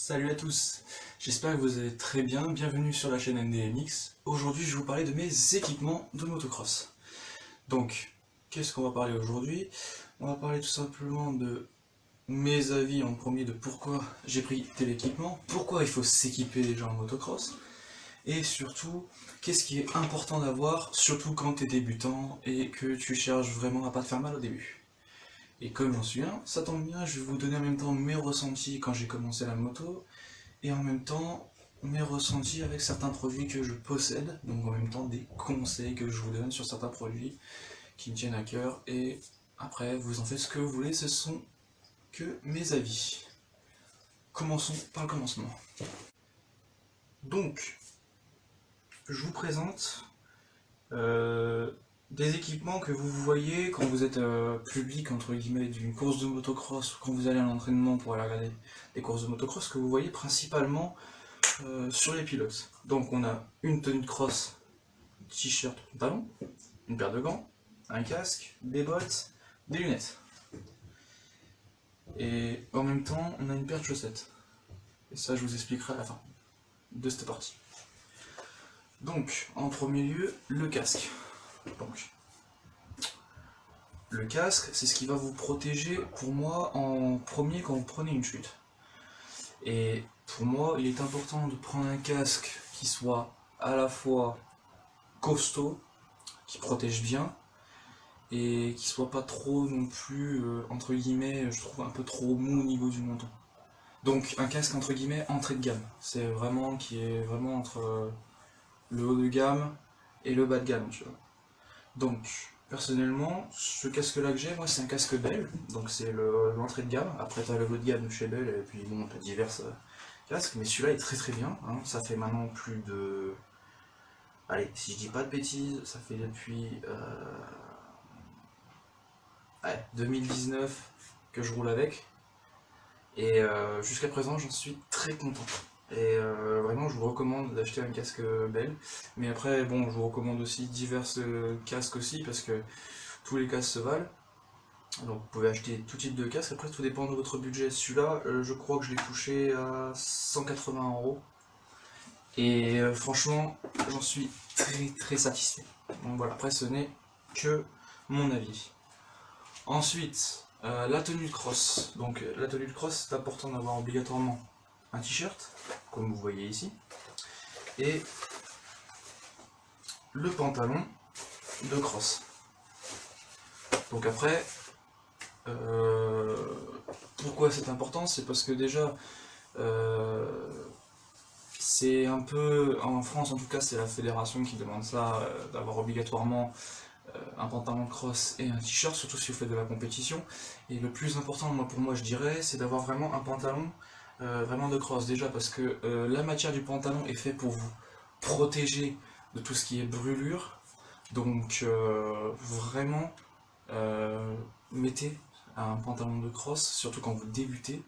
Salut à tous, j'espère que vous allez très bien, bienvenue sur la chaîne NDMX. Aujourd'hui je vais vous parler de mes équipements de motocross. Donc, qu'est-ce qu'on va parler aujourd'hui? On va parler tout simplement de mes avis en premier de pourquoi j'ai pris tel équipement, pourquoi il faut s'équiper déjà en motocross, et surtout, qu'est-ce qui est important d'avoir, surtout quand tu es débutant et que tu cherches vraiment à pas te faire mal au début. Et comme j'en suis un, ça tombe bien, je vais vous donner en même temps mes ressentis quand j'ai commencé la moto, et en même temps mes ressentis avec certains produits que je possède, donc en même temps des conseils que je vous donne sur certains produits qui me tiennent à cœur, et après vous en faites ce que vous voulez, ce sont que mes avis. Commençons par le commencement. Donc, je vous présente des équipements que vous voyez quand vous êtes public entre guillemets d'une course de motocross ou quand vous allez à l'entraînement pour aller regarder des courses de motocross, que vous voyez principalement sur les pilotes. Donc on a une tenue de cross, t-shirt, pantalon, une paire de gants, un casque, des bottes, des lunettes. Et en même temps, on a une paire de chaussettes. Et ça, je vous expliquerai à la fin de cette partie. Donc, en premier lieu, le casque. Donc, le casque, c'est ce qui va vous protéger, pour moi, en premier quand vous prenez une chute. Et pour moi, il est important de prendre un casque qui soit à la fois costaud, qui protège bien, et qui soit pas trop non plus, entre guillemets, je trouve un peu trop mou au niveau du menton. Donc un casque entre guillemets entrée de gamme, c'est vraiment qui est vraiment entre le haut de gamme et le bas de gamme, tu vois. Donc personnellement, ce casque là que j'ai, moi c'est un casque Bell, donc c'est l'entrée de gamme. Après t'as le haut de gamme de chez Bell et puis bon t'as divers casques, mais celui-là est très très bien, hein. Ça fait maintenant plus de, allez si je dis pas de bêtises, ça fait depuis 2019 que je roule avec, et jusqu'à présent j'en suis très content. Et vraiment je vous recommande d'acheter un casque Bell, mais après bon je vous recommande aussi divers casques aussi parce que tous les casques se valent. Donc vous pouvez acheter tout type de casque, après tout dépend de votre budget. Celui-là je crois que je l'ai touché à 180 €. Et franchement j'en suis très très satisfait. Donc voilà, après ce n'est que mon avis. Ensuite, la tenue de cross. Donc la tenue de cross, c'est important d'avoir obligatoirement un t-shirt, comme vous voyez ici, et le pantalon de cross. Donc après, pourquoi c'est important? C'est parce que déjà, c'est un peu, en France en tout cas, c'est la fédération qui demande ça, d'avoir obligatoirement un pantalon de cross et un t-shirt, surtout si vous faites de la compétition. Et le plus important, moi, pour moi, je dirais, c'est d'avoir vraiment un pantalon vraiment de cross. Déjà parce que la matière du pantalon est faite pour vous protéger de tout ce qui est brûlure. Donc vraiment, mettez un pantalon de cross, surtout quand vous débutez,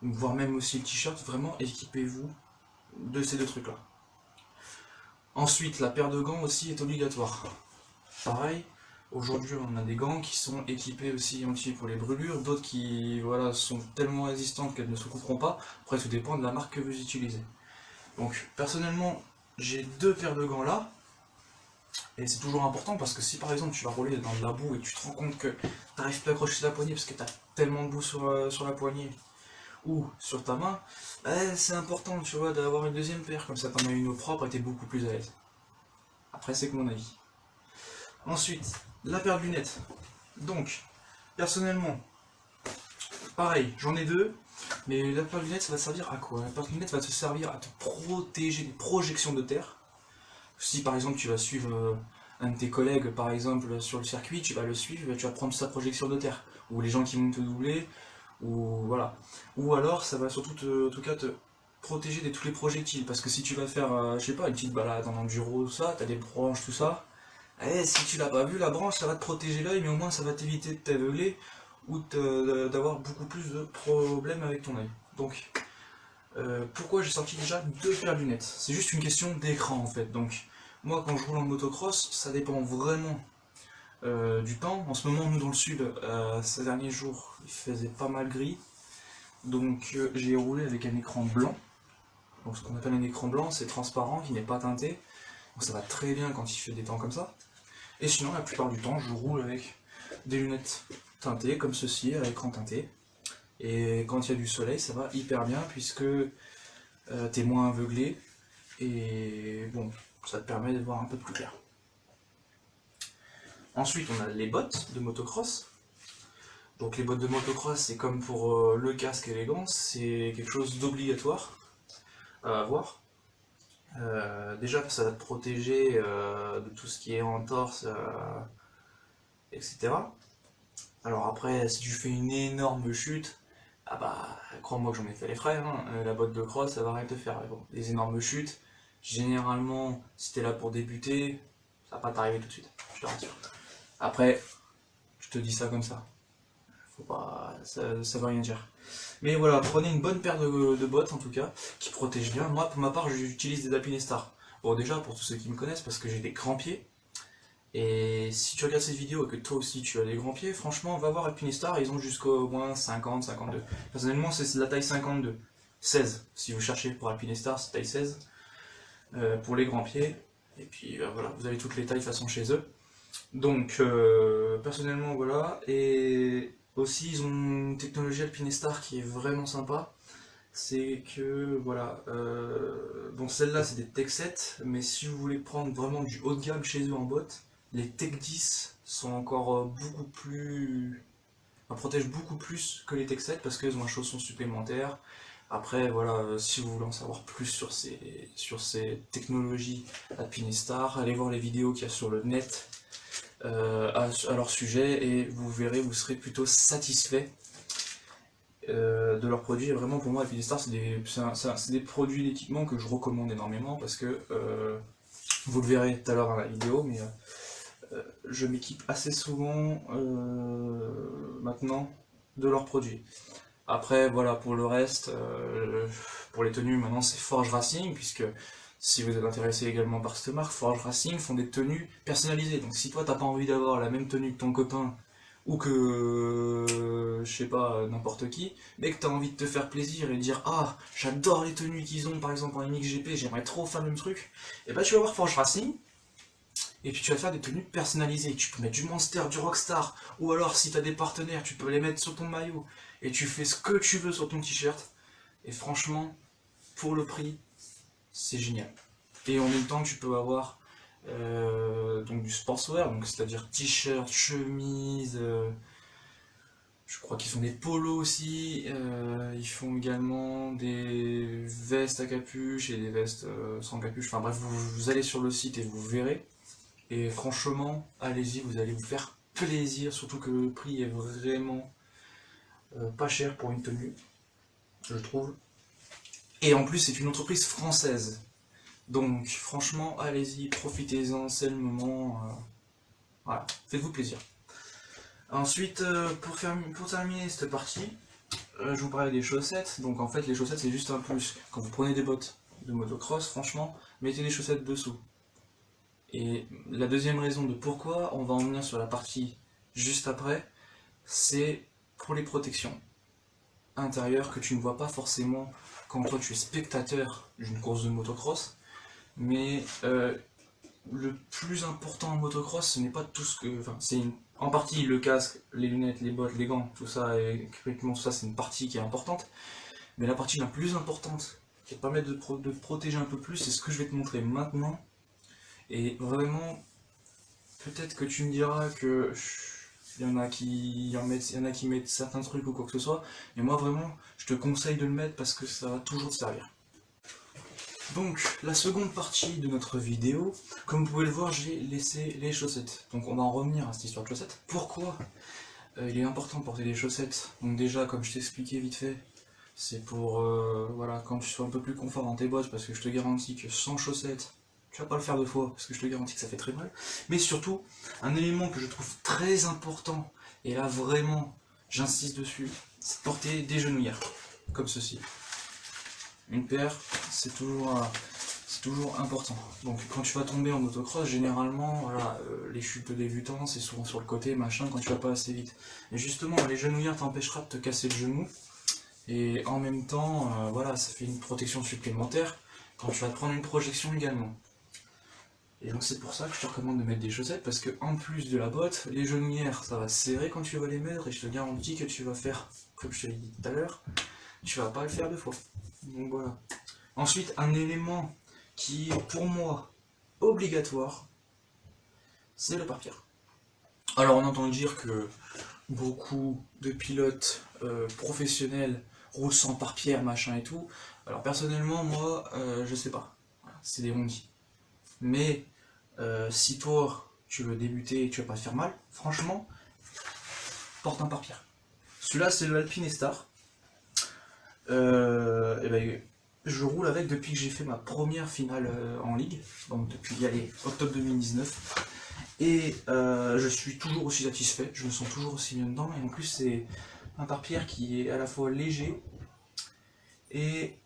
voire même aussi le t-shirt, vraiment équipez-vous de ces deux trucs-là. Ensuite, la paire de gants aussi est obligatoire. Pareil, aujourd'hui on a des gants qui sont équipés aussi anti pour les brûlures, d'autres qui voilà, sont tellement résistantes qu'elles ne se couperont pas. Après tout dépend de la marque que vous utilisez. Donc personnellement j'ai deux paires de gants là, et c'est toujours important parce que si par exemple tu vas rouler dans de la boue et tu te rends compte que tu n'arrives plus à accrocher la poignée parce que tu as tellement de boue sur la poignée ou sur ta main, c'est important tu vois d'avoir une deuxième paire, comme ça t'en as une au propre et t'es beaucoup plus à l'aise. Après c'est que mon avis. Ensuite, la paire de lunettes. Donc, personnellement, pareil, j'en ai deux, mais la paire de lunettes, ça va servir à quoi? La paire de lunettes va te servir à te protéger des projections de terre. Si par exemple tu vas suivre un de tes collègues, par exemple, sur le circuit, tu vas le suivre, tu vas prendre sa projection de terre. Ou les gens qui vont te doubler, ou voilà. Ou alors, ça va surtout en tout cas, te protéger de tous les projectiles. Parce que si tu vas faire, je sais pas, une petite balade en enduro, tout ça, t'as des branches, tout ça. Si tu l'as pas vu, la branche, ça va te protéger l'œil, mais au moins ça va t'éviter de t'aveugler ou d'avoir beaucoup plus de problèmes avec ton œil. Donc, pourquoi j'ai sorti déjà deux paires de lunettes? C'est juste une question d'écran en fait. Donc, moi quand je roule en motocross, ça dépend vraiment du temps. En ce moment, nous dans le sud, ces derniers jours, il faisait pas mal gris. Donc j'ai roulé avec un écran blanc. Donc ce qu'on appelle un écran blanc, c'est transparent, qui n'est pas teinté. Donc ça va très bien quand il fait des temps comme ça. Et sinon, la plupart du temps, je roule avec des lunettes teintées, comme ceci, à écran teinté. Et quand il y a du soleil, ça va hyper bien, puisque t'es moins aveuglé. Et bon, ça te permet de voir un peu plus clair. Ensuite, on a les bottes de motocross. Donc les bottes de motocross, c'est comme pour le casque et les gants, c'est quelque chose d'obligatoire à avoir. Déjà, ça va te protéger de tout ce qui est entorse, etc. Alors après, si tu fais une énorme chute, ah bah, crois-moi que j'en ai fait les frais, hein, la botte de cross, ça va rien te faire. Mais bon, les énormes chutes, généralement, si t'es là pour débuter, ça va pas t'arriver tout de suite, je te rassure. Après, je te dis ça comme ça. Faut pas, ça veut rien dire. Mais voilà, prenez une bonne paire de bottes en tout cas, qui protègent bien. Moi, pour ma part, j'utilise des Alpinestar. Bon, déjà, pour tous ceux qui me connaissent, parce que j'ai des grands pieds. Et si tu regardes cette vidéo et que toi aussi tu as des grands pieds, franchement, va voir Alpinestar, ils ont jusqu'au moins 50, 52. Personnellement, c'est de la taille 52. 16, si vous cherchez pour Alpinestar, c'est taille 16. Pour les grands pieds. Et puis voilà, vous avez toutes les tailles de façon chez eux. Donc, personnellement, voilà. Et aussi, ils ont une technologie Alpinestar qui est vraiment sympa. C'est que, voilà, bon, celle-là, c'est des Tech 7, mais si vous voulez prendre vraiment du haut de gamme chez eux en bottes, les Tech 10 sont encore beaucoup plus... enfin, protègent beaucoup plus que les Tech 7 parce qu'ils ont un chausson supplémentaire. Après, voilà, si vous voulez en savoir plus sur ces technologies Alpinestar, allez voir les vidéos qu'il y a sur le net à leur sujet et vous verrez, vous serez plutôt satisfait de leurs produits. Et vraiment, pour moi, Alpinestar, c'est des produits d'équipement que je recommande énormément parce que vous le verrez tout à l'heure dans la vidéo, mais je m'équipe assez souvent maintenant de leurs produits. Après, voilà, pour le reste, pour les tenues, maintenant c'est Forge Racing, puisque si vous êtes intéressé également par cette marque, Forge Racing font des tenues personnalisées. Donc si toi t'as pas envie d'avoir la même tenue que ton copain, ou que, je sais pas, n'importe qui, mais que t'as envie de te faire plaisir et de dire ah, j'adore les tenues qu'ils ont par exemple en MXGP, j'aimerais trop faire le même truc, et bah tu vas voir Forge Racing, et puis tu vas faire des tenues personnalisées. Tu peux mettre du Monster, du Rockstar, ou alors si tu as des partenaires, tu peux les mettre sur ton maillot. Et tu fais ce que tu veux sur ton t-shirt. Et franchement, pour le prix, c'est génial. Et en même temps, tu peux avoir donc du sportswear, donc c'est-à-dire t-shirt, chemise. Je crois qu'ils font des polos aussi. Ils font également des vestes à capuche et des vestes sans capuche. Enfin bref, vous allez sur le site et vous verrez. Et franchement, allez-y, vous allez vous faire plaisir, surtout que le prix est vraiment pas cher pour une tenue, je trouve. Et en plus, c'est une entreprise française. Donc franchement, allez-y, profitez-en, c'est le moment. Voilà, faites-vous plaisir. Ensuite, pour terminer cette partie, je vous parlais des chaussettes. Donc en fait, les chaussettes, c'est juste un plus. Quand vous prenez des bottes de motocross, franchement, mettez des chaussettes dessous. Et la deuxième raison de pourquoi, on va en venir sur la partie juste après, c'est pour les protections intérieures que tu ne vois pas forcément quand toi tu es spectateur d'une course de motocross. Mais le plus important en motocross, ce n'est pas tout ce que... Enfin, c'est en partie le casque, les lunettes, les bottes, les gants, tout ça, et tout ça, c'est une partie qui est importante. Mais la partie la plus importante, qui va te permettre de te protéger un peu plus, c'est ce que je vais te montrer maintenant. Et vraiment, peut-être que tu me diras que il y en a qui mettent certains trucs ou quoi que ce soit, mais moi vraiment, je te conseille de le mettre parce que ça va toujours te servir. Donc, la seconde partie de notre vidéo, comme vous pouvez le voir, j'ai laissé les chaussettes. Donc on va en revenir à cette histoire de chaussettes. Pourquoi il est important de porter des chaussettes? Donc déjà, comme je t'ai expliqué vite fait, c'est pour voilà, quand tu sois un peu plus confort dans tes bottes, parce que je te garantis que sans chaussettes, tu vas pas le faire deux fois, parce que je te garantis que ça fait très mal. Mais surtout, un élément que je trouve très important, et là vraiment, j'insiste dessus, c'est de porter des genouillères, comme ceci. Une paire, c'est toujours important. Donc quand tu vas tomber en motocross, généralement, voilà, les chutes de débutants, c'est souvent sur le côté, machin, quand tu vas pas assez vite. Et justement, les genouillères t'empêchera de te casser le genou, Et en même temps, voilà, ça fait une protection supplémentaire quand tu vas te prendre une projection également. Et donc c'est pour ça que je te recommande de mettre des chaussettes, parce que en plus de la botte, les genouillères, ça va serrer quand tu vas les mettre, et je te garantis que tu vas faire, comme je te l'ai dit tout à l'heure, tu vas pas le faire deux fois. Donc voilà. Ensuite, un élément qui est pour moi obligatoire, c'est le pare-pierre. Alors on entend dire que beaucoup de pilotes professionnels roulent sans pare-pierre, machin et tout. Alors personnellement, moi, je sais pas. Voilà, c'est des rondis. Mais si toi, tu veux débuter et tu vas pas te faire mal, franchement, porte un pare-pierre. Celui-là, c'est le Alpine Star. Et ben, je roule avec depuis que j'ai fait ma première finale en ligue, donc depuis allez, octobre 2019. Et je suis toujours aussi satisfait, je me sens toujours aussi bien dedans. Et en plus, c'est un pare-pierre qui est à la fois léger et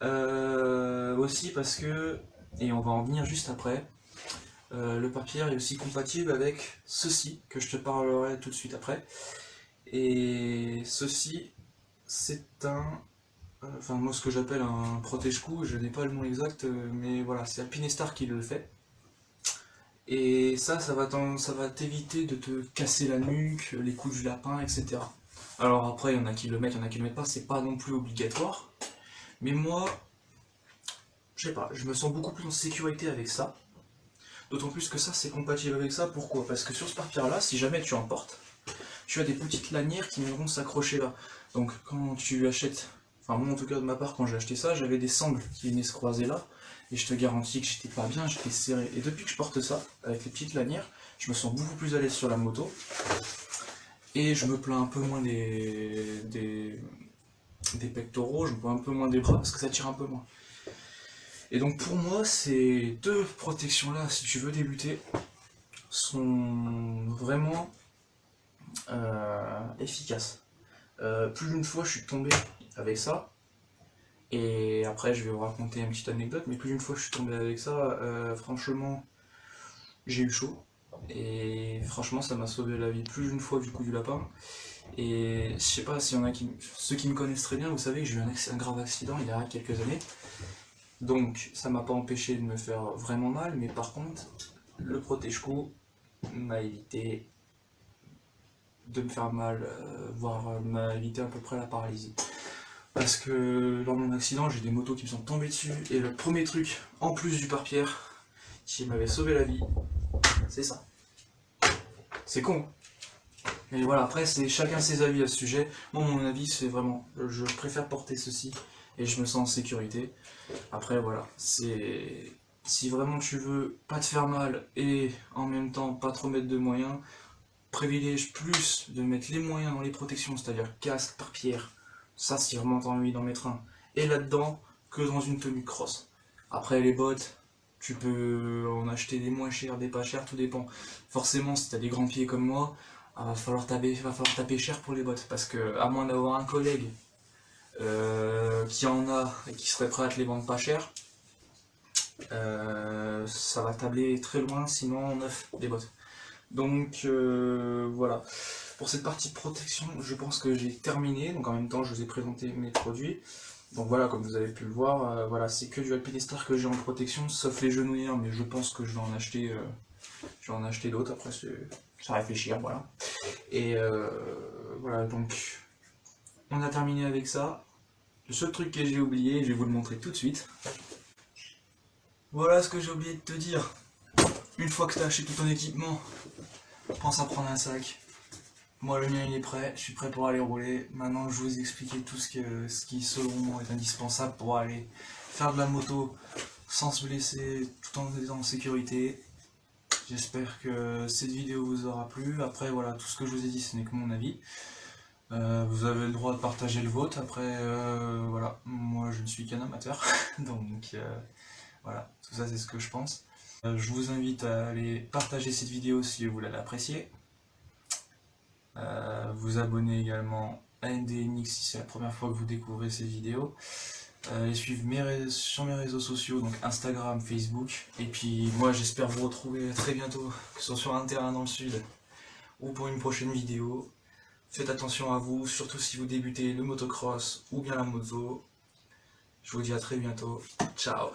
aussi parce que, et on va en venir juste après, le pare-pierre est aussi compatible avec ceci, que je te parlerai tout de suite après. Et ceci, c'est un enfin moi ce que j'appelle un protège-cou, je n'ai pas le nom exact, mais voilà, c'est Alpinestar qui le fait. Et ça va t'éviter de te casser la nuque, les coups du lapin, etc. Alors après, il y en a qui le mettent, il y en a qui le mettent pas, c'est pas non plus obligatoire. Mais moi, je sais pas, je me sens beaucoup plus en sécurité avec ça. D'autant plus que ça, c'est compatible avec ça. Pourquoi? Parce que sur ce pare-pierre là, si jamais tu en portes, tu as des petites lanières qui viendront s'accrocher là. Donc quand tu achètes, enfin moi en tout cas de ma part quand j'ai acheté ça, j'avais des sangles qui venaient se croiser là, et je te garantis que j'étais pas bien, j'étais serré. Et depuis que je porte ça, avec les petites lanières, je me sens beaucoup plus à l'aise sur la moto, et je me plains un peu moins des pectoraux, je me plains un peu moins des bras, parce que ça tire un peu moins. Et donc pour moi, ces deux protections là, si tu veux débuter, sont vraiment efficaces. Plus d'une fois, je suis tombé avec ça. Et après, je vais vous raconter une petite anecdote, mais plus d'une fois, je suis tombé avec ça. Franchement, j'ai eu chaud. Et franchement, ça m'a sauvé la vie plus d'une fois du coup du lapin. Et je sais pas s'il y en a ceux qui me connaissent très bien, vous savez que j'ai eu un grave accident il y a quelques années. Donc, ça m'a pas empêché de me faire vraiment mal, mais par contre, le protège-cou m'a évité de me faire mal, voire m'a évité à peu près la paralysie. Parce que lors de mon accident, j'ai des motos qui me sont tombées dessus, et le premier truc, en plus du pare-pierre, qui m'avait sauvé la vie, c'est ça. C'est con. Mais voilà, après, c'est chacun ses avis à ce sujet. Moi, mon avis, c'est vraiment, je préfère porter ceci, et je me sens en sécurité. Après, voilà, c'est... Si vraiment tu veux pas te faire mal, et en même temps pas trop mettre de moyens, privilège plus de mettre les moyens dans les protections, c'est-à-dire casque, pare-pierre, ça si vraiment t'as envie d'en mettre un, et là-dedans, que dans une tenue cross. Après les bottes, tu peux en acheter des moins chers, des pas chers, tout dépend. Forcément, si t'as des grands pieds comme moi, va falloir taper cher pour les bottes, parce que à moins d'avoir un collègue qui en a et qui serait prêt à te les vendre pas cher, ça va tabler très loin, sinon en neuf des bottes. Donc voilà, pour cette partie de protection, je pense que j'ai terminé. Donc en même temps, je vous ai présenté mes produits. Donc voilà, comme vous avez pu le voir, voilà, c'est que du Alpinestar que j'ai en protection, sauf les genouillères, mais je pense que je vais en acheter d'autres. Après, c'est à réfléchir, voilà. Et voilà, donc on a terminé avec ça. Le seul truc que j'ai oublié, je vais vous le montrer tout de suite. Voilà ce que j'ai oublié de te dire. Une fois que tu as acheté tout ton équipement, pense à prendre un sac. Moi le mien il est prêt, je suis prêt pour aller rouler. Maintenant je vous ai expliqué tout ce qui selon moi est indispensable pour aller faire de la moto sans se blesser, tout en étant en sécurité. J'espère que cette vidéo vous aura plu. Après voilà, tout ce que je vous ai dit ce n'est que mon avis. Vous avez le droit de partager le vôtre. Après voilà, moi je ne suis qu'un amateur. Donc voilà, tout ça c'est ce que je pense. Je vous invite à aller partager cette vidéo si vous l'avez appréciée. Vous abonner également à NDMX si c'est la première fois que vous découvrez cette vidéo. Et suivre sur mes réseaux sociaux, donc Instagram, Facebook. Et puis moi j'espère vous retrouver très bientôt, que ce soit sur un terrain dans le sud ou pour une prochaine vidéo. Faites attention à vous, surtout si vous débutez le motocross ou bien la moto. Je vous dis à très bientôt. Ciao.